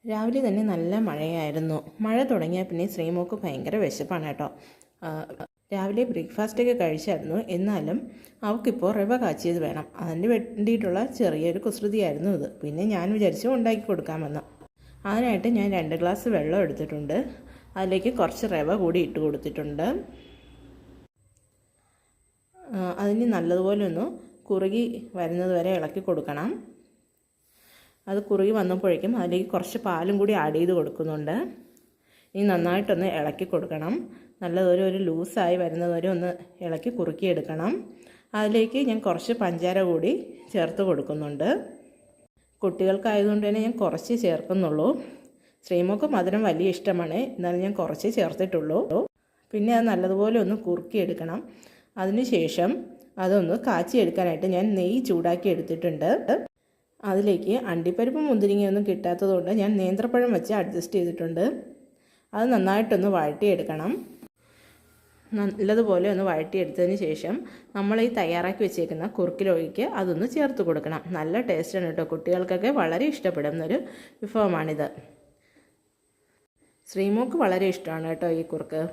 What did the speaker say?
രാവിലെ തന്നെ നല്ല മഴയായിരുന്നു. മഴ തുടങ്ങിയാൽ പിന്നെ ശ്രീമോൾക്ക് ഭയങ്കര വിശപ്പാണ് കേട്ടോ. രാവിലെ ബ്രേക്ക്ഫാസ്റ്റൊക്കെ കഴിച്ചായിരുന്നു. എന്നാലും അവൾക്കിപ്പോൾ റവ കാച്ചിയത് വേണം. അതിന് വേണ്ടിയിട്ടുള്ള ചെറിയൊരു കുസൃതിയായിരുന്നു ഇത്. പിന്നെ ഞാൻ വിചാരിച്ചു ഉണ്ടാക്കി കൊടുക്കാമെന്ന്. അതിനായിട്ട് ഞാൻ 2 ഗ്ലാസ് വെള്ളം എടുത്തിട്ടുണ്ട്. അതിലേക്ക് കുറച്ച് റവ കൂടി ഇട്ട് കൊടുത്തിട്ടുണ്ട്. അതിന് നല്ലതുപോലെ ഒന്ന് കുറുകി വരുന്നത് വരെ ഇളക്കി കൊടുക്കണം. അത് കുറുകി വന്നപ്പോഴേക്കും അതിലേക്ക് കുറച്ച് പാലും കൂടി ആഡ് ചെയ്ത് കൊടുക്കുന്നുണ്ട്. ഇനി നന്നായിട്ടൊന്ന് ഇളക്കി കൊടുക്കണം. നല്ലതൊരു ലൂസായി വരുന്നത് വരെ ഒന്ന് ഇളക്കി കുറുക്കിയെടുക്കണം. അതിലേക്ക് ഞാൻ കുറച്ച് പഞ്ചാര കൂടി ചേർത്ത് കൊടുക്കുന്നുണ്ട്. കുട്ടികൾക്കായതുകൊണ്ട് തന്നെ ഞാൻ കുറച്ച് ചേർക്കുന്നുള്ളൂ. ശ്രീമോൾക്ക് മധുരം വലിയ ഇഷ്ടമാണ്, എന്നാലും ഞാൻ കുറച്ച് ചേർത്തിട്ടുള്ളൂ. പിന്നെ അത് നല്ലതുപോലെ ഒന്ന് കുറുക്കിയെടുക്കണം. അതിനുശേഷം അതൊന്ന് കാച്ചിയെടുക്കാനായിട്ട് ഞാൻ നെയ്യ് ചൂടാക്കി എടുത്തിട്ടുണ്ട്. അതിലേക്ക് അണ്ടിപ്പരിപ്പ് മുന്തിരിങ്ങയൊന്നും കിട്ടാത്തതുകൊണ്ട് ഞാൻ നേന്ത്രപ്പഴം വെച്ച് അഡ്ജസ്റ്റ് ചെയ്തിട്ടുണ്ട്. അത് നന്നായിട്ടൊന്ന് വഴറ്റിയെടുക്കണം. നല്ലതുപോലെ ഒന്ന് വഴറ്റിയെടുത്തതിന് ശേഷം നമ്മൾ ഈ തയ്യാറാക്കി വെച്ചേക്കുന്ന കുറുക്കിലൊഴിക്ക് അതൊന്ന് ചേർത്ത് കൊടുക്കണം. നല്ല ടേസ്റ്റാണ് കേട്ടോ. കുട്ടികൾക്കൊക്കെ വളരെ ഇഷ്ടപ്പെടുന്നൊരു വിഭവമാണിത്. ശ്രീമോൾക്ക് വളരെ ഇഷ്ടമാണ് കേട്ടോ ഈ കുറുക്ക്.